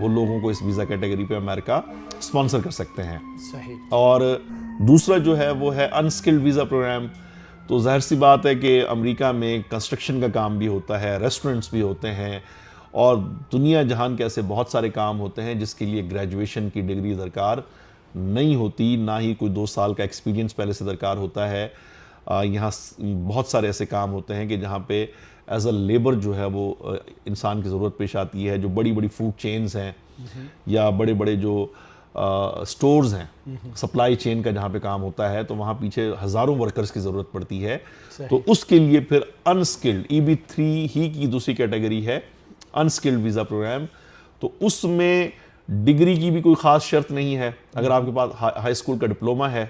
وہ لوگوں کو اس ویزا کیٹیگری پہ امریکہ اسپانسر کر سکتے ہیں. صحیح. اور دوسرا جو ہے وہ ہے انسکلڈ ویزا پروگرام. تو ظاہر سی بات ہے کہ امریکہ میں کنسٹرکشن کا کام بھی ہوتا ہے, ریسٹورنٹس بھی ہوتے ہیں, اور دنیا جہان کے ایسے بہت سارے کام ہوتے ہیں جس کے لیے گریجویشن کی ڈگری درکار نہیں ہوتی, نہ ہی کوئی 2 سال کا ایکسپیرینس پہلے سے درکار ہوتا ہے. یہاں بہت سارے ایسے کام ہوتے ہیں کہ جہاں پہ ایز اے لیبر جو ہے وہ انسان کی ضرورت پیش آتی ہے. جو بڑی بڑی فوڈ چینز ہیں یا بڑے بڑے جو سٹورز ہیں, سپلائی چین کا جہاں پہ کام ہوتا ہے, تو وہاں پیچھے ہزاروں ورکرز کی ضرورت پڑتی ہے. تو اس کے لیے پھر انسکلڈ EB3 ہی کی دوسری کیٹیگری ہے انسکلڈ ویزا پروگرام. تو اس میں ڈگری کی بھی کوئی خاص شرط نہیں ہے. اگر آپ کے پاس ہائی اسکول کا ڈپلومہ ہے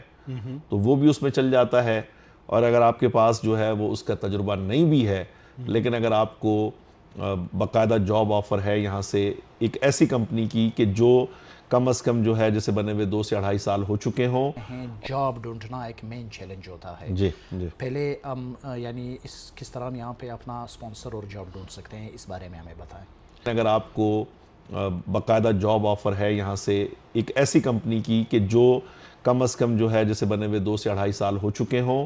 تو وہ بھی اس میں چل جاتا ہے, اور اگر آپ کے پاس جو ہے وہ اس کا تجربہ نہیں بھی ہے, لیکن اگر آپ کو باقاعدہ جاب آفر ہے یہاں سے ایک ایسی کمپنی کی کہ جو کم از کم جو ہے جیسے بنے ہوئے 2 سے 2.5 سال ہو چکے ہوں. جاب ڈھونڈنا ایک مین چیلنج ہوتا ہے. جی جی. پہلے ہم یعنی کس طرح ہم یہاں پہ اپنا اسپانسر اور جاب ڈھونڈ سکتے ہیں, اس بارے میں ہمیں بتائیں. اگر آپ کو باقاعدہ جاب آفر ہے یہاں سے ایک ایسی کمپنی کی کہ جو کم از کم جو ہے جیسے بنے ہوئے 2 سے 2.5 سال ہو چکے ہوں,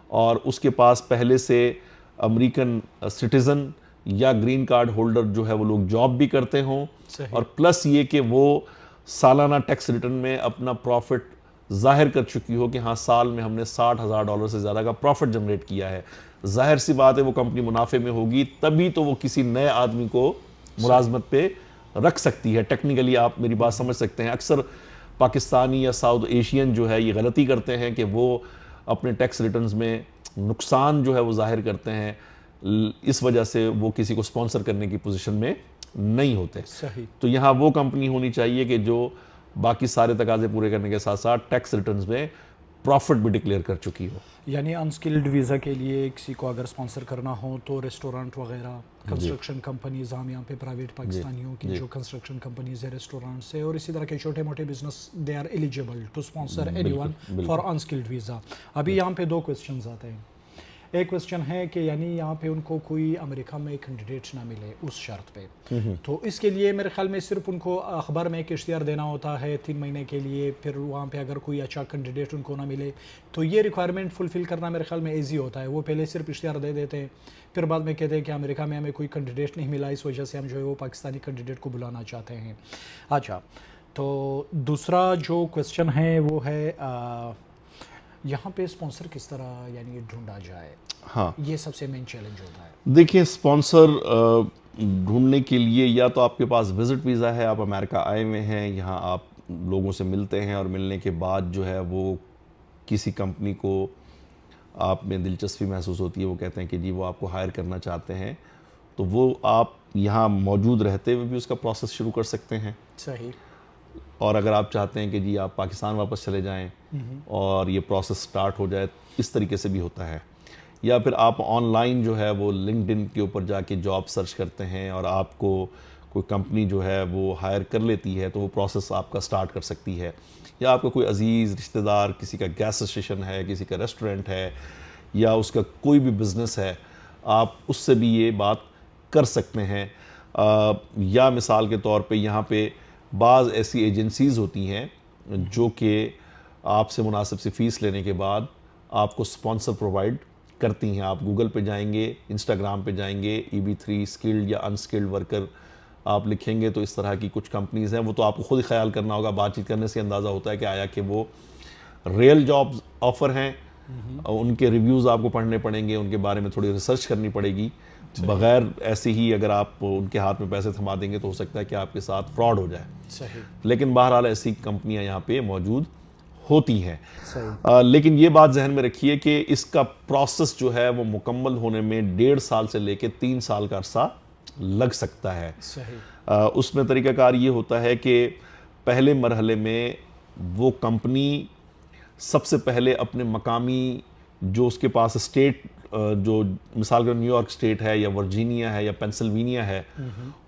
اور اس کے پاس پہلے سے امریکن سٹیزن یا گرین کارڈ ہولڈر جو ہے وہ لوگ جاب بھی کرتے ہوں, اور پلس یہ کہ وہ سالانہ ٹیکس ریٹرن میں اپنا پروفٹ ظاہر کر چکی ہو کہ ہاں سال میں ہم نے $60,000 سے زیادہ کا پروفٹ جنریٹ کیا ہے. ظاہر سی بات ہے وہ کمپنی منافع میں ہوگی, تبھی تو وہ کسی نئے آدمی کو ملازمت پہ رکھ سکتی ہے. ٹیکنیکلی آپ میری بات سمجھ سکتے ہیں. اکثر پاکستانی یا ساؤتھ ایشین جو ہے یہ غلطی کرتے ہیں کہ وہ اپنے ٹیکس ریٹرنز میں نقصان جو ہے وہ ظاہر کرتے ہیں, اس وجہ سے وہ کسی کو سپانسر کرنے کی پوزیشن میں نہیں ہوتے. صحیح. تو یہاں وہ کمپنی ہونی چاہیے کہ جو باقی سارے تقاضے پورے کرنے کے ساتھ ساتھ ٹیکس ریٹرنز میں پروفٹ بھی ڈکلیئر کر چکی ہو. یعنی انسکلڈ ویزا کے لیے کسی کو اگر اسپانسر کرنا ہو تو ریسٹورنٹ وغیرہ, کنسٹرکشن کمپنیز, ہم یہاں پہ پرائیویٹ پاکستانیوں کی جو کنسٹرکشن کمپنیز ہے, ریسٹورنٹس ہے, اور اسی طرح کے چھوٹے موٹے business, they are eligible to sponsor anyone for unskilled visa. ابھی یہاں پہ 2 کویسچنز آتے ہیں. ایک کویسچن ہے کہ یعنی یہاں پہ ان کو کوئی امریکہ میں کینڈیڈیٹ نہ ملے اس شرط پہ, تو اس کے لیے میرے خیال میں صرف ان کو اخبار میں ایک اشتہار دینا ہوتا ہے 3 مہینے کے لیے. پھر وہاں پہ اگر کوئی اچھا کینڈیڈیٹ ان کو نہ ملے تو یہ ریکوائرمنٹ فلفل کرنا میرے خیال میں ایزی ہوتا ہے. وہ پہلے صرف اشتہار دے دیتے ہیں, پھر بعد میں کہتے ہیں کہ امریکہ میں ہمیں کوئی کینڈیڈیٹ نہیں ملا, اس وجہ سے ہم جو ہے وہ پاکستانی کینڈیڈیٹ کو بلانا چاہتے ہیں. اچھا, تو دوسرا جو کویسچن ہے وہ ہے یہاں پہ اسپانسر کس طرح یعنی ڈھونڈا جائے. ہاں, یہ سب سے مین چیلنج ہوتا ہے. دیکھیں اسپانسر ڈھونڈنے کے لیے یا تو آپ کے پاس وزٹ ویزا ہے, آپ امریکہ آئے ہوئے ہیں, یہاں آپ لوگوں سے ملتے ہیں, اور ملنے کے بعد جو ہے وہ کسی کمپنی کو آپ میں دلچسپی محسوس ہوتی ہے, وہ کہتے ہیں کہ جی وہ آپ کو ہائر کرنا چاہتے ہیں, تو وہ آپ یہاں موجود رہتے ہوئے بھی اس کا پروسیس شروع کر سکتے ہیں. صحیح. اور اگر آپ چاہتے ہیں کہ جی آپ پاکستان واپس چلے جائیں اور یہ پروسیس سٹارٹ ہو جائے, اس طریقے سے بھی ہوتا ہے. یا پھر آپ آن لائن جو ہے وہ لنکڈ ان کے اوپر جا کے جاب سرچ کرتے ہیں اور آپ کو کوئی کمپنی جو ہے وہ ہائر کر لیتی ہے, تو وہ پروسیس آپ کا سٹارٹ کر سکتی ہے. یا آپ کا کوئی عزیز رشتہ دار, کسی کا گیس اسٹیشن ہے, کسی کا ریسٹورنٹ ہے, یا اس کا کوئی بھی بزنس ہے, آپ اس سے بھی یہ بات کر سکتے ہیں. یا مثال کے طور پہ یہاں پہ بعض ایسی ایجنسیز ہوتی ہیں جو کہ آپ سے مناسب سی فیس لینے کے بعد آپ کو سپانسر پرووائڈ کرتی ہیں. آپ گوگل پہ جائیں گے, انسٹاگرام پہ جائیں گے, EB3 اسکلڈ یا انسکلڈ ورکر آپ لکھیں گے تو اس طرح کی کچھ کمپنیز ہیں. وہ تو آپ کو خود ہی خیال کرنا ہوگا, بات چیت کرنے سے اندازہ ہوتا ہے کہ آیا کہ وہ ریئل جابز آفر ہیں. ان کے ریویوز آپ کو پڑھنے پڑیں گے, ان کے بارے میں تھوڑی ریسرچ کرنی پڑے گی. بغیر ایسے ہی اگر آپ ان کے ہاتھ میں پیسے تھما دیں گے تو ہو سکتا ہے کہ آپ کے ساتھ فراڈ ہو جائے. صحیح. لیکن بہرحال ایسی کمپنیاں یہاں پہ موجود ہوتی ہیں. لیکن یہ بات ذہن میں رکھیے کہ اس کا پروسیس جو ہے وہ مکمل ہونے میں 1.5 سال سے لے کے 3 سال کا عرصہ لگ سکتا ہے. صحیح. اس میں طریقہ کار یہ ہوتا ہے کہ پہلے مرحلے میں وہ کمپنی سب سے پہلے اپنے مقامی جو اس کے پاس اسٹیٹ, جو مثال کے نیو یارک اسٹیٹ ہے یا ورجینیا ہے یا پینسلوینیا ہے,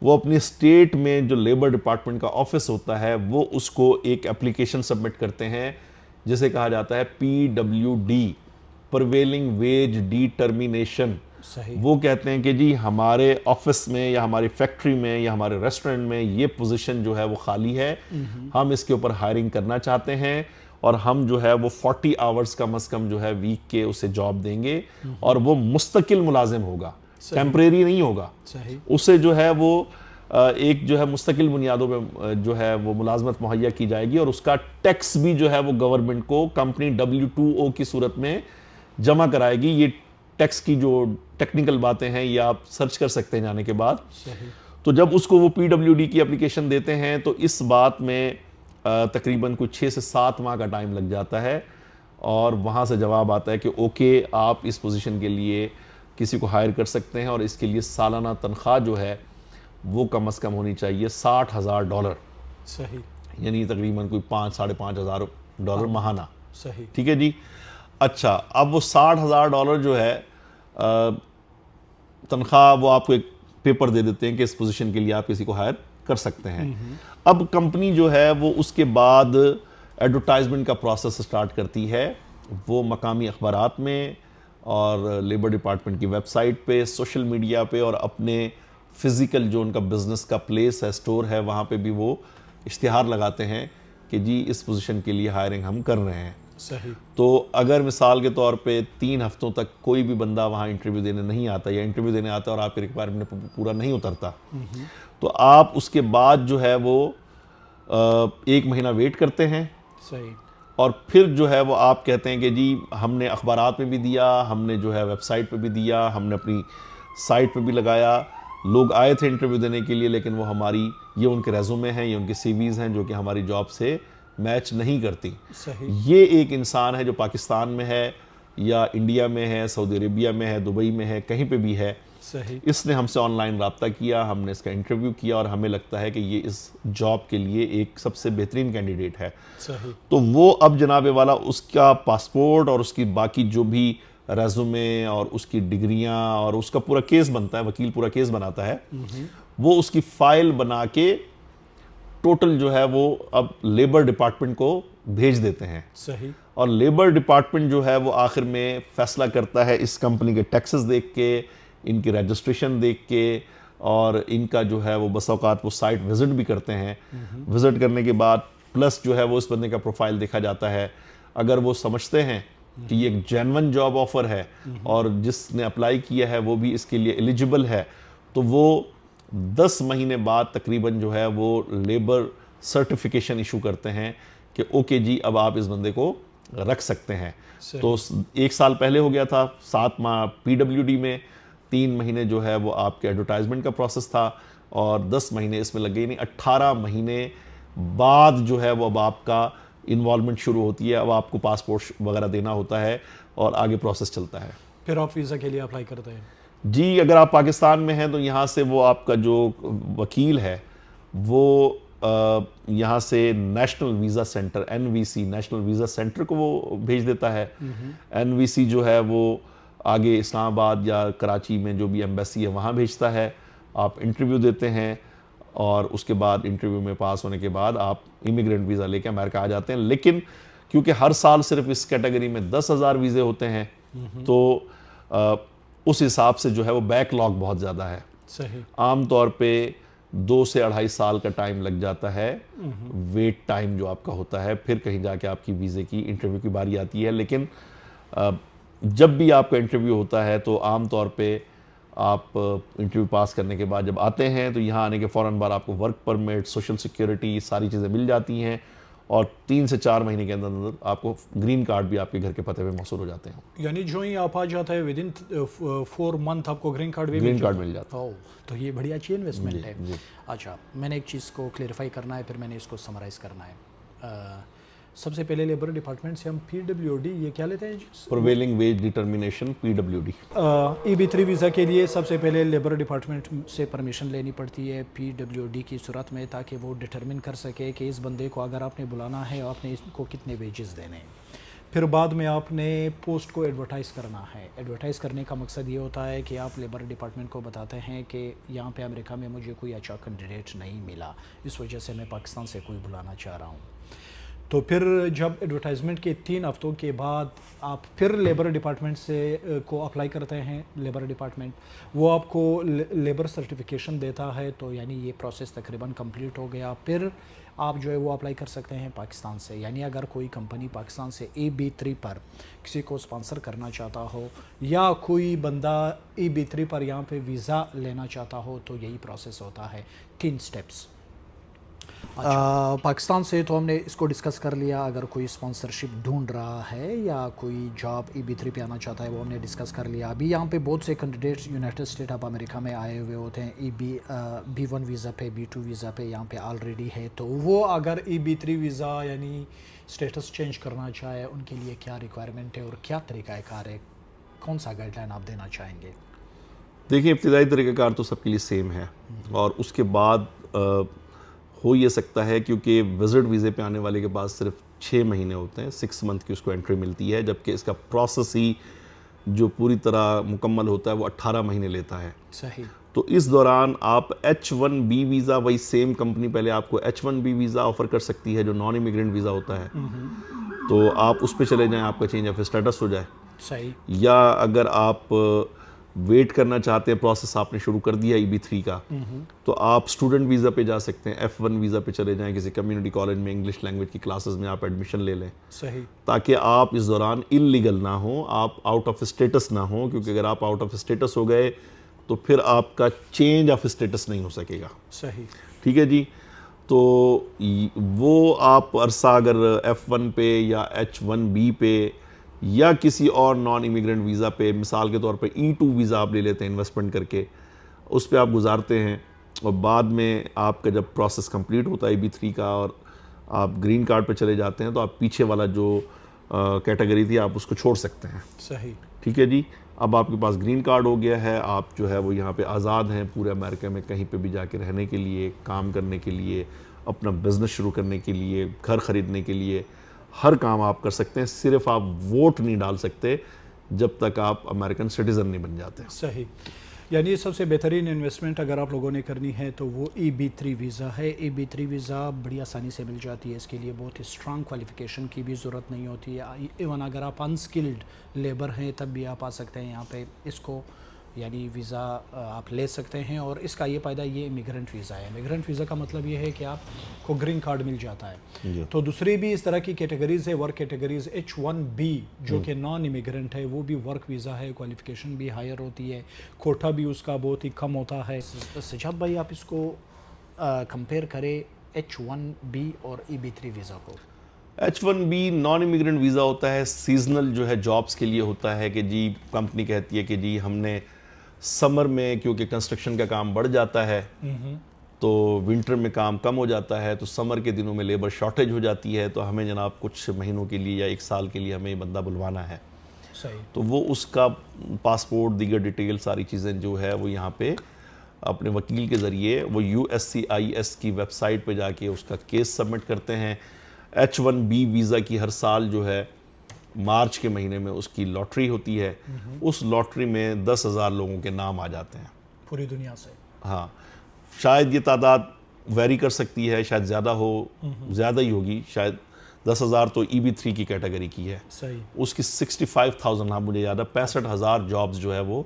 وہ اپنی اسٹیٹ میں جو لیبر ڈپارٹمنٹ کا آفس ہوتا ہے وہ اس کو ایک اپلیکیشن سبمٹ کرتے ہیں جسے کہا جاتا ہے PWD, پرویلنگ ویج ڈیٹرمینیشن. صحیح. وہ کہتے ہیں کہ جی ہمارے آفس میں یا ہماری فیکٹری میں یا ہمارے ریسٹورنٹ میں یہ پوزیشن جو ہے وہ خالی ہے, ہم اس کے اوپر ہائرنگ کرنا چاہتے ہیں, اور ہم جو ہے وہ 40 آورز کم از کم جو ہے ویک کے اسے جاب دیں گے, اور وہ مستقل ملازم ہوگا, ٹیمپریری نہیں ہوگا. صحیح. اسے جو ہے وہ ایک جو ہے مستقل بنیادوں پہ جو ہے وہ ملازمت مہیا کی جائے گی, اور اس کا ٹیکس بھی جو ہے وہ گورنمنٹ کو کمپنی W2O کی صورت میں جمع کرائے گی. یہ ٹیکس کی جو ٹیکنیکل باتیں ہیں یہ آپ سرچ کر سکتے ہیں جانے کے بعد. صحیح. تو جب اس کو وہ PWD کی اپلیکیشن دیتے ہیں تو اس بات میں تقریباً کوئی 6 سے 7 ماہ کا ٹائم لگ جاتا ہے, اور وہاں سے جواب آتا ہے کہ اوکے آپ اس پوزیشن کے لیے کسی کو ہائر کر سکتے ہیں, اور اس کے لیے سالانہ تنخواہ جو ہے وہ کم از کم ہونی چاہیے $60,000. صحیح. یعنی تقریباً کوئی $5,000-5,500 ماہانہ. صحیح. ٹھیک ہے جی. اچھا, اب وہ $60,000 جو ہے تنخواہ وہ آپ کو ایک پیپر دے دیتے ہیں کہ اس پوزیشن کے لیے آپ کسی کو ہائر کر سکتے ہیں. اب کمپنی جو ہے وہ اس کے بعد ایڈورٹائزمنٹ کا پروسیس سٹارٹ کرتی ہے. وہ مقامی اخبارات میں اور لیبر ڈپارٹمنٹ کی ویب سائٹ پہ, سوشل میڈیا پہ, اور اپنے فزیکل جو ان کا بزنس کا پلیس ہے, اسٹور ہے, وہاں پہ بھی وہ اشتہار لگاتے ہیں کہ جی اس پوزیشن کے لیے ہائرنگ ہم کر رہے ہیں. صحیح. تو اگر مثال کے طور پہ 3 ہفتوں تک کوئی بھی بندہ وہاں انٹرویو دینے نہیں آتا, یا انٹرویو دینے آتا اور آپ کے ریکوائرمنٹ پورا نہیں اترتا, تو آپ اس کے بعد جو ہے وہ 1 مہینہ ویٹ کرتے ہیں. صحیح. اور پھر جو ہے وہ آپ کہتے ہیں کہ جی ہم نے اخبارات میں بھی دیا, ہم نے جو ہے ویب سائٹ پہ بھی دیا, ہم نے اپنی سائٹ پہ بھی لگایا, لوگ آئے تھے انٹرویو دینے کے لیے, لیکن وہ ہماری یہ ان کے ریزومے ہیں, یہ ان کے CVs ہیں جو کہ ہماری جاب سے میچ نہیں کرتی. صحیح. یہ ایک انسان ہے جو پاکستان میں ہے یا انڈیا میں ہے, سعودی عربیہ میں ہے, دبئی میں ہے, کہیں پہ بھی ہے. صحیح. اس نے ہم سے آن لائن رابطہ کیا, ہم نے اس کا انٹرویو کیا, اور ہمیں لگتا ہے کہ یہ اس جاب کے لیے ایک سب سے بہترین کینڈیڈیٹ ہے. صحیح. تو وہ اب جناب والا اس کا پاسپورٹ اور اس کی باقی جو بھی ریزومے اور اس کی ڈگریاں اور اس کا پورا کیس بنتا ہے, وکیل پورا کیس بناتا ہے, وہ اس کی فائل بنا کے ٹوٹل جو ہے وہ اب لیبر ڈپارٹمنٹ کو بھیج دیتے ہیں. صحیح. اور لیبر ڈپارٹمنٹ جو ہے وہ آخر میں فیصلہ کرتا ہے اس کمپنی کے ٹیکسز دیکھ کے, ان کی رجسٹریشن دیکھ کے, اور ان کا جو ہے وہ بس اوقات وہ سائٹ وزٹ بھی کرتے ہیں. وزٹ کرنے کے بعد پلس جو ہے وہ اس بندے کا پروفائل دیکھا جاتا ہے. اگر وہ سمجھتے ہیں کہ یہ ایک جینون جاب آفر ہے اور جس نے اپلائی کیا ہے وہ بھی اس کے لیے ایلیجبل ہے, تو وہ 10 مہینے بعد تقریباً جو ہے وہ لیبر سرٹیفیکیشن ایشو کرتے ہیں کہ اوکے جی اب آپ اس بندے کو رکھ سکتے ہیں. تو 1 سال پہلے ہو گیا تھا 7 ماہ PWD میں, 3 مہینے جو ہے وہ آپ کے ایڈورٹائزمنٹ کا پروسیس تھا, اور 10 مہینے اس میں لگ گئی, نہیں 18 مہینے بعد جو ہے وہ اب آپ کا انوالومنٹ شروع ہوتی ہے. اب آپ کو پاسپورٹ وغیرہ دینا ہوتا ہے اور آگے پروسیس چلتا ہے. پھر آپ ویزا کے لیے اپلائی کرتے ہیں؟ جی, اگر آپ پاکستان میں ہیں تو یہاں سے وہ آپ کا جو وکیل ہے وہ یہاں سے national visa centre NVC national visa centre کو وہ بھیج دیتا ہے. NVC جو ہے وہ آگے اسلام آباد یا کراچی میں جو بھی ایمبیسی ہے وہاں بھیجتا ہے. آپ انٹرویو دیتے ہیں, اور اس کے بعد انٹرویو میں پاس ہونے کے بعد آپ امیگرینٹ ویزا لے کے امریکہ آ جاتے ہیں. لیکن کیونکہ ہر سال صرف اس کیٹیگری میں 10,000 ویزے ہوتے ہیں, تو اس حساب سے جو ہے وہ بیک لاگ بہت زیادہ ہے. صحیح. عام طور پہ 2 سے 2.5 سال کا ٹائم لگ جاتا ہے, ویٹ ٹائم جو آپ کا ہوتا ہے, پھر کہیں جا کے آپ کی ویزے کی انٹرویو کی باری آتی ہے. لیکن جب بھی آپ کا انٹرویو ہوتا ہے تو عام طور پہ آپ انٹرویو پاس کرنے کے بعد جب آتے ہیں تو یہاں آنے کے فوراً بعد آپ کو ورک پرمٹ, سوشل سیکیورٹی, ساری چیزیں مل جاتی ہیں, اور 3 سے 4 مہینے کے اندر آپ کو گرین کارڈ بھی آپ کے گھر کے پتے پہ موصول ہو جاتے ہیں. یعنی جو ہی آپ آ جاتا ہے ود ان 4 منتھ آپ کو گرین کارڈ بھی مل جاتا ہے. تو یہ بڑی اچھی انویسٹمنٹ ہے. اچھا, میں نے ایک چیز کو کلیئرفائی کرنا ہے, پھر میں نے اس کو سمرائز کرنا ہے. سب سے پہلے لیبر ڈپارٹمنٹ سے ہم PWD یہ کیا لیتے ہیں؟ Prevailing veg determination PWD. EB3 visa کے لیے سب سے پہلے لیبر ڈپارٹمنٹ سے پرمیشن لینی پڑتی ہے PWD کی صورت میں, تاکہ وہ ڈٹرمن کر سکے کہ اس بندے کو اگر آپ نے بلانا ہے آپ نے اس کو کتنے ویجز دینے ہیں. پھر بعد میں آپ نے پوسٹ کو ایڈورٹائز کرنا ہے. ایڈورٹائز کرنے کا مقصد یہ ہوتا ہے کہ آپ لیبر ڈپارٹمنٹ کو بتاتے ہیں کہ یہاں پہ امریکہ میں مجھے کوئی اچھا کینڈیڈیٹ نہیں ملا, اس وجہ سے میں پاکستان سے کوئی بلانا چاہ رہا ہوں. تو پھر جب ایڈورٹائزمنٹ کے 3 ہفتوں کے بعد آپ پھر لیبر ڈپارٹمنٹ سے کو اپلائی کرتے ہیں، لیبر ڈپارٹمنٹ وہ آپ کو لیبر سرٹیفکیشن دیتا ہے، تو یعنی یہ پروسیس تقریباً کمپلیٹ ہو گیا. پھر آپ جو ہے وہ اپلائی کر سکتے ہیں پاکستان سے. یعنی اگر کوئی کمپنی پاکستان سے EB3 پر کسی کو اسپانسر کرنا چاہتا ہو یا کوئی بندہ EB3 پر یہاں پہ ویزا لینا چاہتا ہو تو یہی پروسیس ہوتا ہے، 3 سٹیپس. پاکستان سے تو ہم نے اس کو ڈسکس کر لیا. اگر کوئی اسپانسرشپ ڈھونڈ رہا ہے یا کوئی جاب EB3 پہ آنا چاہتا ہے وہ ہم نے ڈسکس کر لیا. ابھی یہاں پہ بہت سے candidates United state of America میں آئے ہوئے ہوتے ہیں B1 ویزا پہ، B2 ویزا پہ یہاں پہ آلریڈی ہے. تو وہ اگر EB3 ویزا یعنی اسٹیٹس چینج کرنا چاہے ان کے لیے کیا ریکوائرمنٹ ہے اور کیا طریقہ کار ہے، کون سا گائیڈ لائن آپ دینا چاہیں گے؟ دیکھیں ابتدائی طریقہ کار تو سب کے لیے سیم ہے، اور اس کے بعد ہو یہ سکتا ہے کیونکہ وزٹ ویزے پہ آنے والے کے پاس صرف 6 مہینے ہوتے ہیں، 6 منتھ کی اس کو انٹری ملتی ہے، جبکہ اس کا پروسیس ہی جو پوری طرح مکمل ہوتا ہے وہ 18 مہینے لیتا ہے. صحیح. تو اس دوران آپ H1B ویزا، وہی سیم کمپنی پہلے آپ کو H1B ویزا آفر کر سکتی ہے جو نان امیگرینٹ ویزا ہوتا ہے، تو آپ اس پہ چلے جائیں، آپ کا چینج آف اسٹیٹس ہو جائے. صحیح. یا اگر آپ ویٹ کرنا چاہتے ہیں، پروسیس آپ نے شروع کر دیا EB3 کا، تو آپ اسٹوڈنٹ ویزا پہ جا سکتے ہیں، F1 ویزا پہ چلے جائیں، کسی کمیونٹی کالج میں انگلش لینگویج کی کلاسز میں آپ ایڈمیشن لے لیں. صحیح. تاکہ آپ اس دوران انلیگل نہ ہوں، آپ آؤٹ آف اسٹیٹس نہ ہوں، کیونکہ اگر آپ آؤٹ آف اسٹیٹس ہو گئے تو پھر آپ کا چینج آف اسٹیٹس نہیں ہو سکے گا. صحیح. ٹھیک ہے جی. تو وہ آپ عرصہ اگر F1 پہ یا H1B پہ یا کسی اور نان امیگرینٹ ویزا پہ، مثال کے طور پہ E2 ویزا آپ لے لیتے ہیں انویسٹمنٹ کر کے، اس پہ آپ گزارتے ہیں، اور بعد میں آپ کا جب پروسیس کمپلیٹ ہوتا ہے EB3 کا اور آپ گرین کارڈ پہ چلے جاتے ہیں، تو آپ پیچھے والا جو کیٹیگری تھی آپ اس کو چھوڑ سکتے ہیں. صحیح. ٹھیک ہے جی. اب آپ کے پاس گرین کارڈ ہو گیا ہے، آپ جو ہے وہ یہاں پہ آزاد ہیں پورے امریکہ میں کہیں پہ بھی جا کے رہنے کے لیے، کام کرنے کے لیے، اپنا بزنس شروع کرنے کے لیے، گھر خریدنے کے لیے، ہر کام آپ کر سکتے ہیں. صرف آپ ووٹ نہیں ڈال سکتے جب تک آپ امریکن سٹیزن نہیں بن جاتے. صحیح. یعنی سب سے بہترین انویسٹمنٹ اگر آپ لوگوں نے کرنی ہے تو وہ EB3 ویزا ہے. EB3 ویزا بڑی آسانی سے مل جاتی ہے، اس کے لیے بہت ہی اسٹرانگ کوالیفیکیشن کی بھی ضرورت نہیں ہوتی ہے. ایون اگر آپ انسکلڈ لیبر ہیں تب بھی آپ آ سکتے ہیں یہاں پہ، اس کو یعنی ویزا آپ لے سکتے ہیں. اور اس کا یہ فائدہ، یہ امیگرینٹ ویزا ہے. امیگرینٹ ویزا کا مطلب یہ ہے کہ آپ کو گرین کارڈ مل جاتا ہے. تو دوسری بھی اس طرح کی کیٹیگریز ہے، ورک کیٹیگریز. H1B جو کہ نان امیگرینٹ ہے وہ بھی ورک ویزا ہے، کوالیفیکیشن بھی ہائر ہوتی ہے، کوٹا بھی اس کا بہت ہی کم ہوتا ہے. سجاد بھائی آپ اس کو کمپیئر کریں H1B اور EB3 ویزا کو. H1B نان امیگرینٹ ویزا ہوتا ہے، سیزنل جو ہے جابس کے لیے ہوتا ہے کہ جی کمپنی کہتی ہے کہ جی ہم نے سمر میں کیونکہ کنسٹرکشن کا کام بڑھ جاتا ہے تو ونٹر میں کام کم ہو جاتا ہے، تو سمر کے دنوں میں لیبر شارٹیج ہو جاتی ہے، تو ہمیں جناب کچھ مہینوں کے لیے یا 1 سال کے لیے ہمیں بندہ بلوانا ہے. صحیح. تو وہ اس کا پاسپورٹ، دیگر ڈیٹیل، ساری چیزیں جو ہے وہ یہاں پہ اپنے وکیل کے ذریعے وہ USCIS کی ویب سائٹ پہ جا کے اس کا کیس سبمٹ کرتے ہیں. H1B ویزا کی ہر سال جو ہے مارچ کے مہینے میں اس کی لاٹری ہوتی ہے. اس لاٹری میں 10,000 لوگوں کے نام آ جاتے ہیں پوری دنیا سے. ہاں، شاید یہ تعداد ویری کر سکتی ہے، شاید زیادہ ہو، زیادہ ہی ہوگی، شاید 10,000 تو EB3 کی کیٹیگری کی ہے. صحیح. اس کی 65,000، ہاں مجھے یاد ہے، 65,000 جابز جو ہے وہ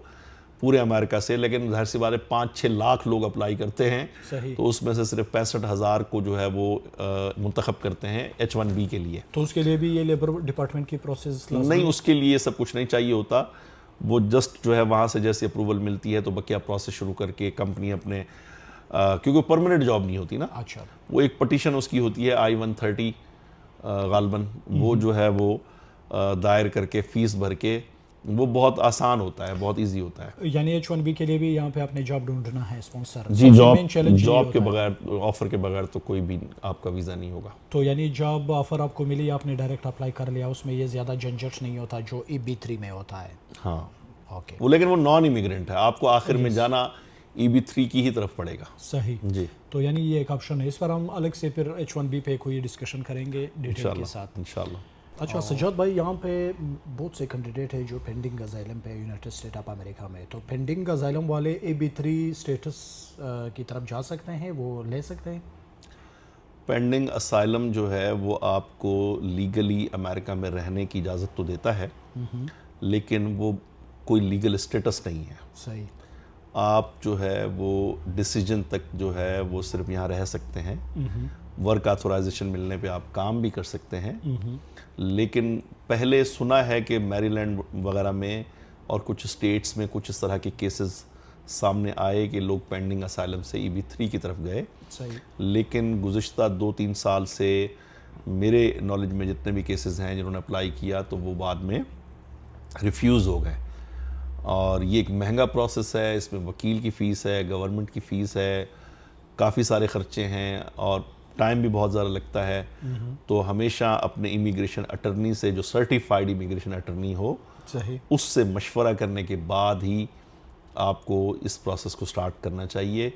پورے امریکہ سے، لیکن ظاہر سی بات ہے 5-6 لاکھ لوگ اپلائی کرتے ہیں. صحیح. تو اس میں سے صرف 65,000 کو جو ہے وہ منتخب کرتے ہیں H1B کے لیے. تو اس کے لیے بھی یہ لیبر ڈپارٹمنٹ کی پروسیس نہیں، اس کے لیے سب کچھ نہیں چاہیے ہوتا. وہ جسٹ جو ہے وہاں سے جیسے اپروول ملتی ہے تو بقیہ پروسیس شروع کر کے کمپنی اپنے، کیونکہ وہ پرماننٹ جاب نہیں ہوتی نا. اچھا. وہ ایک پٹیشن اس کی ہوتی ہے I-130 غالباً، وہ جو ہے وہ دائر کر کے فیس بھر کے، وہ بہت آسان ہوتا ہے، بہت ایزی ہوتا ہے. یعنی H1B کے لیے بھی یہاں پہ آپ نے جاب ڈھونڈنا ہے اسپانسر. جی، جاب کے بغیر، آفر کے بغیر تو کوئی بھی آپ کا ویزا نہیں ہوگا. تو یعنی جاب آفر آپ کو ملی، آپ نے ڈائریکٹ اپلائی کر لیا، اس میں یہ زیادہ جھنجھٹ نہیں ہوتا جو EB3 میں ہوتا ہے. ہاں. اوکے. وہ لیکن وہ نان امیگرینٹ ہے، آپ کو آخر میں جانا EB3 کی ہی طرف پڑے گا. صحیح. جی. تو یعنی یہ ایک آپشن ہے. اس پر ہم الگ سے پھر H1B پہ کوئی ڈسکشن کریں گے ڈیٹیل کے ساتھ. انشاءاللہ. اچھا سجاد بھائی، یہاں پہ بہت سے کینڈیڈیٹ ہیں جو پینڈنگ ازائلم پہ یونائٹڈ اسٹیٹ آف امریکہ میں. تو پینڈنگ ازائلم والے EB3 اسٹیٹس کی طرف جا سکتے ہیں، وہ لے سکتے ہیں؟ پینڈنگ اسائلم جو ہے وہ آپ کو لیگلی امریکہ میں رہنے کی اجازت تو دیتا ہے، لیکن وہ کوئی لیگل اسٹیٹس نہیں ہے. صحیح. آپ جو ہے وہ ڈیسیجن تک جو ہے وہ صرف یہاں رہ سکتے ہیں. ورک آتھورائزیشن ملنے پہ آپ کام بھی کر سکتے ہیں. لیکن پہلے سنا ہے کہ میری لینڈ وغیرہ میں اور کچھ اسٹیٹس میں کچھ اس طرح کے کیسز سامنے آئے کہ لوگ پینڈنگ اسائلم سے EB3 کی طرف گئے. صحیح. لیکن گزشتہ 2-3 سال سے میرے نالج میں جتنے بھی کیسز ہیں جنہوں نے اپلائی کیا تو وہ بعد میں ریفیوز ہو گئے. اور یہ ایک مہنگا پروسیس ہے، اس میں وکیل کی فیس ہے، گورنمنٹ کی فیس ہے، کافی سارے خرچے ہیں اور ٹائم بھی بہت زیادہ لگتا ہے. تو ہمیشہ اپنے امیگریشن اٹرنی سے، جو سرٹیفائیڈ امیگریشن اٹرنی ہو، صحیح. اس سے مشورہ کرنے کے بعد ہی آپ کو اس پروسیس کو سٹارٹ کرنا چاہیے.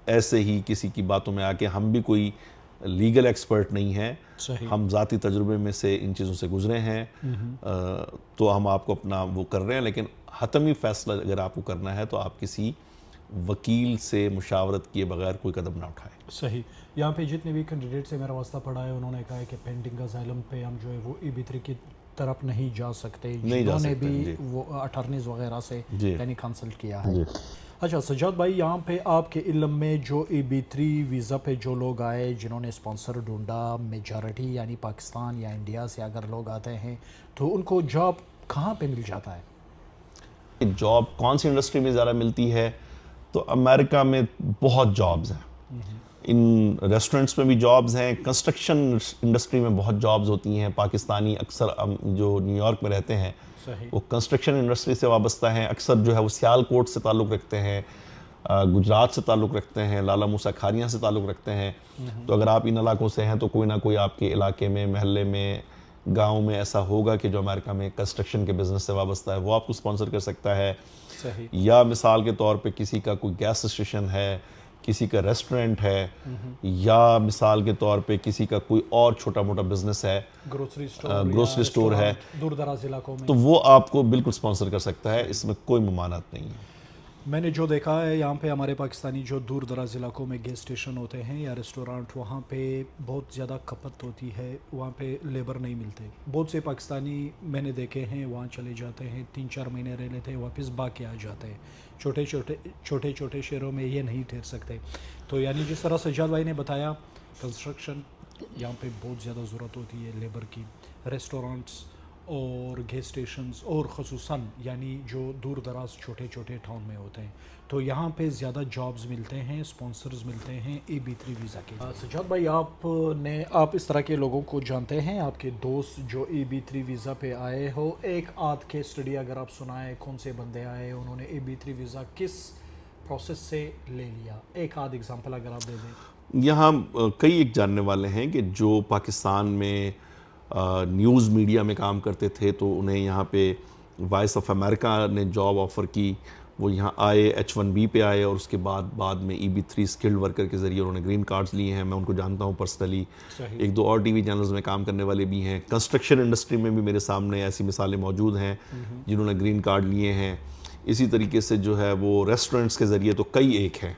ایسے ہی کسی کی باتوں میں آ کے، ہم بھی کوئی لیگل ایکسپرٹ نہیں ہیں، صحیح. ہم ذاتی تجربے میں سے ان چیزوں سے گزرے ہیں، تو ہم آپ کو اپنا وہ کر رہے ہیں. لیکن حتمی فیصلہ اگر آپ کو کرنا ہے تو آپ کسی وکیل سے مشاورت کیے بغیر کوئی قدم نہ اٹھائیں. صحیح. یہاں پہ جتنے بھی کینڈیڈیٹ سے میرا واسطہ پڑا ہے انہوں نے کہا ہے کہ پینڈنگ اسائلم پہ ہم جو ہے وہ EB3 کی طرف نہیں جا سکتے، جنہوں نے بھی وہ اٹارنیز وغیرہ سے یعنی کنسلٹ کیا ہے. اچھا سجاد بھائی، یہاں پہ آپ کے علم میں جو EB3 ویزا پہ جو لوگ آئے جنہوں نے اسپانسر ڈھونڈا، میجارٹی یعنی پاکستان یا انڈیا سے اگر لوگ آتے ہیں تو ان کو جاب کہاں پہ مل جاتا ہے؟ جاب کون سی انڈسٹری میں زیادہ ملتی ہے؟ تو امریکہ میں بہت جابز ہیں. ان ریسٹورنٹس میں بھی جابز ہیں، کنسٹرکشن انڈسٹری میں بہت جابز ہوتی ہیں. پاکستانی اکثر جو نیو یارک میں رہتے ہیں وہ کنسٹرکشن انڈسٹری سے وابستہ ہیں. اکثر جو ہے وہ سیال کوٹ سے تعلق رکھتے ہیں، گجرات سے تعلق رکھتے ہیں، لالا موسیٰ کھاریاں سے تعلق رکھتے ہیں. تو اگر آپ ان علاقوں سے ہیں تو کوئی نہ کوئی آپ کے علاقے میں، محلے میں، گاؤں میں ایسا ہوگا کہ جو امریکہ میں کنسٹرکشن کے بزنس سے وابستہ ہے، وہ آپ کو اسپانسر کر سکتا ہے. یا مثال کے طور پہ کسی کا کوئی گیس اسٹیشن ہے، کسی کا ریسٹورنٹ ہے، یا مثال کے طور پہ کسی کا کوئی اور چھوٹا موٹا بزنس ہے، گروسری اسٹور ہے، دور دراز علاقوں میں، تو وہ آپ کو بالکل اسپانسر کر سکتا ہے. اس میں کوئی ممانعت نہیں ہے. میں نے جو دیکھا ہے یہاں پہ ہمارے پاکستانی جو دور دراز علاقوں میں گیس اسٹیشن ہوتے ہیں یا ریسٹورانٹ، وہاں پہ بہت زیادہ کھپت ہوتی ہے، وہاں پہ لیبر نہیں ملتے. بہت سے پاکستانی میں نے دیکھے ہیں وہاں چلے جاتے ہیں، 3-4 مہینے رہ لیتے ہیں، واپس باقی آ جاتے ہیں. چھوٹے چھوٹے شہروں میں یہ نہیں ٹھہر سکتے. تو یعنی جس طرح سجاد بھائی نے بتایا، کنسٹرکشن یہاں پہ بہت زیادہ ضرورت ہوتی ہے لیبر کی، ریسٹورانٹس اور گیس اسٹیشنز، اور خصوصاً یعنی جو دور دراز چھوٹے چھوٹے ٹاؤن میں ہوتے ہیں، تو یہاں پہ زیادہ جابز ملتے ہیں، اسپانسرز ملتے ہیں EB3 ویزا کے. سجاد بھائی، آپ اس طرح کے لوگوں کو جانتے ہیں، آپ کے دوست جو EB3 ویزا پہ آئے ہو؟ ایک آدھ کے اسٹڈی اگر آپ سنائیں، کون سے بندے آئے انہوں نے EB3 ویزا کس پروسیس سے لے لیا؟ ایک آدھ ایگزامپل اگر آپ دے دیں. یہاں کئی ایک جاننے والے ہیں کہ جو پاکستان میں نیوز میڈیا میں کام کرتے تھے، تو انہیں یہاں پہ وائس آف امریکہ نے جاب آفر کی. وہ یہاں آئے، H1B پہ آئے، اور اس کے بعد میں EB3 اسکلڈ ورکر کے ذریعے انہوں نے گرین کارڈز لیے ہیں. میں ان کو جانتا ہوں پرسنلی. 1-2 اور TV چینلز میں کام کرنے والے بھی ہیں. کنسٹرکشن انڈسٹری میں بھی میرے سامنے ایسی مثالیں موجود ہیں جنہوں نے گرین کارڈ لیے ہیں. اسی طریقے سے جو ہے وہ ریسٹورنٹس کے ذریعے تو کئی ایک ہیں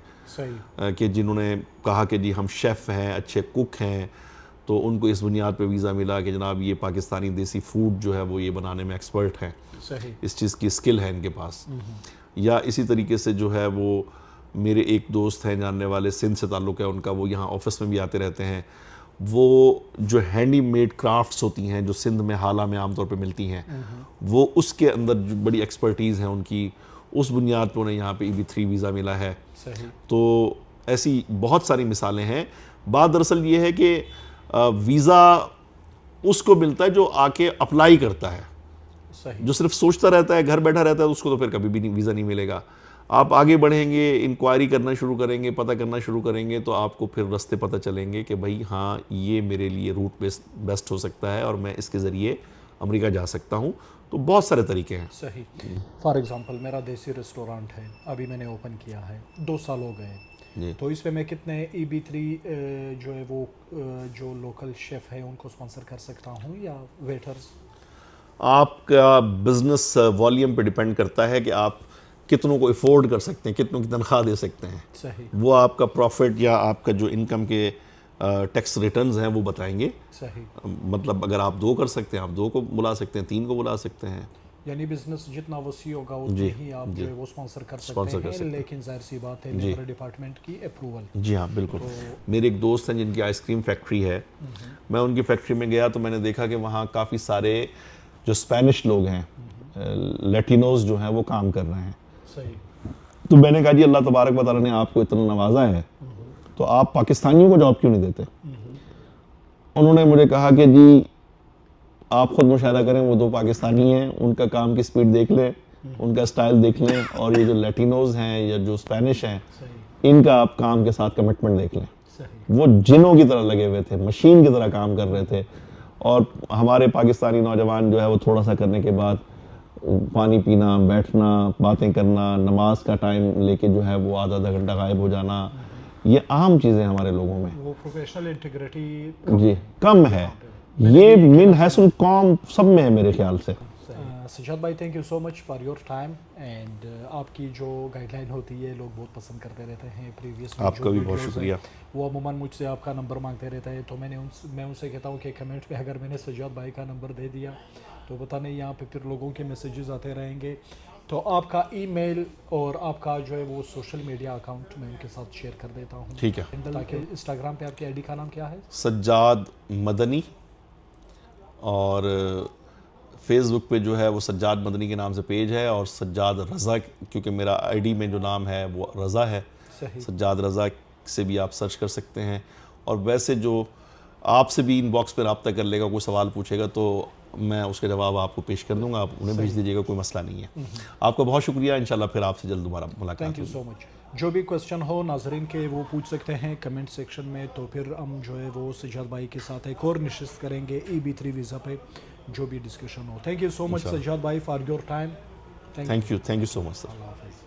کہ جنہوں نے کہا کہ جی ہم شیف ہیں، اچھے کوک ہیں، تو ان کو اس بنیاد پہ ویزا ملا کہ جناب یہ پاکستانی دیسی فوڈ جو ہے وہ یہ بنانے میں ایکسپرٹ ہیں، اس چیز کی اسکل ہے ان کے پاس. یا اسی طریقے سے جو ہے وہ میرے ایک دوست ہیں جاننے والے، سندھ سے تعلق ہے ان کا، وہ یہاں آفس میں بھی آتے رہتے ہیں. وہ جو ہینڈی میڈ کرافٹس ہوتی ہیں جو سندھ میں حالہ میں عام طور پہ ملتی ہیں، وہ اس کے اندر جو بڑی ایکسپرٹیز ہیں ان کی، اس بنیاد پہ انہیں یہاں پہ EB3 ویزا ملا ہے. تو ایسی بہت ساری مثالیں ہیں. بات دراصل یہ ہے کہ ویزا اس کو ملتا ہے جو آ کے اپلائی کرتا ہے. جو صرف سوچتا رہتا ہے، گھر بیٹھا رہتا ہے، اس کو تو پھر کبھی بھی ویزا نہیں ملے گا. آپ آگے بڑھیں گے، انکوائری کرنا شروع کریں گے، پتہ کرنا شروع کریں گے، تو آپ کو پھر رستے پتہ چلیں گے کہ بھائی ہاں یہ میرے لیے روٹ بیسٹ ہو سکتا ہے اور میں اس کے ذریعے امریکہ جا سکتا ہوں. تو بہت سارے طریقے ہیں. صحیح. فار ایگزامپل میرا دیسی ریسٹورانٹ ہے، ابھی میں نے اوپن کیا ہے، 2 سال ہو گئے. تو اس پہ میں کتنے EB3 جو ہے وہ جو لوکل شیف ہے ان کو اسپانسر کر سکتا ہوں یا ویٹرز؟ آپ کا بزنس والیوم پہ ڈیپینڈ کرتا ہے کہ آپ کتنوں کو افورڈ کر سکتے ہیں، کتنوں کی تنخواہ دے سکتے ہیں. صحیح. وہ آپ کا پروفٹ یا آپ کا جو انکم کے ٹیکس ریٹرنز ہیں وہ بتائیں گے. صحیح. مطلب اگر آپ 2 کر سکتے ہیں آپ 2 کو بلا سکتے ہیں, 3 کو بلا سکتے ہیں. یعنی بزنس جتنا وسیع ہوگا اتنے ہی آپ جو ہے وہ اسپانسر کر سکتے ہیں, لیکن ظاہر سی بات ہے لیبر ڈپارٹمنٹ کی اپروول. جی ہاں بالکل. میرے ایک دوست ہیں جن کی آئس کریم فیکٹری ہے, میں ان کی فیکٹری میں گیا تو میں نے دیکھا کہ وہاں کافی سارے جو اسپینش لوگ ہیں, لیٹینوز جو ہیں وہ کام کر رہے ہیں. صحیح. تو میں نے کہا جی اللہ تبارک و تعالیٰ نے آپ کو اتنا نوازا ہے تو آپ پاکستانیوں کو جاب کیوں نہیں دیتے. انہوں نے مجھے کہا کہ جی آپ خود مشاہدہ کریں, وہ 2 پاکستانی ہیں, ان کا کام کی سپیڈ دیکھ لیں, ان کا سٹائل دیکھ لیں, اور یہ جو لیٹینوز ہیں یا جو اسپینش ہیں ان کا آپ کام کے ساتھ کمٹمنٹ دیکھ لیں. وہ جنوں کی طرح لگے ہوئے تھے, مشین کی طرح کام کر رہے تھے. اور ہمارے پاکستانی نوجوان جو ہے وہ تھوڑا سا کرنے کے بعد پانی پینا, بیٹھنا, باتیں کرنا, نماز کا ٹائم لے کے جو ہے وہ آدھا گھنٹہ غائب ہو جانا, یہ عام چیزیں ہمارے لوگوں میں. وہ پروفیشنل انٹیگریٹی جی کم ہے, یہ من حیث القوم سب میں ہے میرے خیال سے. سجاد بھائی thank you so much for your time, and آپ کی جو گائیڈ لائن ہوتی ہے لوگ بہت پسند کرتے رہتے ہیں. پریویس آپ کا بھی بہت شکریہ. وہ عموماً مجھ سے آپ کا نمبر مانگتے رہتا ہے, تو میں ان سے کہتا ہوں کہ کمنٹ پہ اگر میں نے سجاد بھائی کا نمبر دے دیا تو پتہ نہیں یہاں پہ پھر لوگوں کے میسیجز آتے رہیں گے. تو آپ کا ای میل اور آپ کا جو ہے وہ سوشل میڈیا اکاؤنٹ میں ان کے ساتھ شیئر کر دیتا ہوں. ٹھیک ہے. تاکہ انسٹاگرام پہ آپ کی آئی ڈی کا نام کیا ہے؟ سجاد مدنی. اور فیس بک پہ جو ہے وہ سجاد مدنی کے نام سے پیج ہے, اور سجاد رضا, کیونکہ میرا آئی ڈی میں جو نام ہے وہ رضا ہے, سجاد رضا سے بھی آپ سرچ کر سکتے ہیں. اور ویسے جو آپ سے بھی ان باکس پہ رابطہ کر لے گا, کوئی سوال پوچھے گا تو میں اس کا جواب آپ کو پیش کر دوں گا, آپ انہیں بھیج دیجیے گا, کوئی مسئلہ نہیں ہے. آپ کا بہت شکریہ, انشاءاللہ پھر آپ سے جلد دوبارہ ملاقات ہوگی. تھینک یو سو مچ. جو بھی کوسچن ہو ناظرین کے وہ پوچھ سکتے ہیں کمنٹ سیکشن میں, تو پھر ہم جو ہے وہ سجاد بھائی کے ساتھ ایک اور نشست کریں گے EB3 ویزا پہ, جو بھی ڈسکشن ہو. Thank you so much Sajjad بھائی for your time. Thank you so much sir. اللہ حافظ.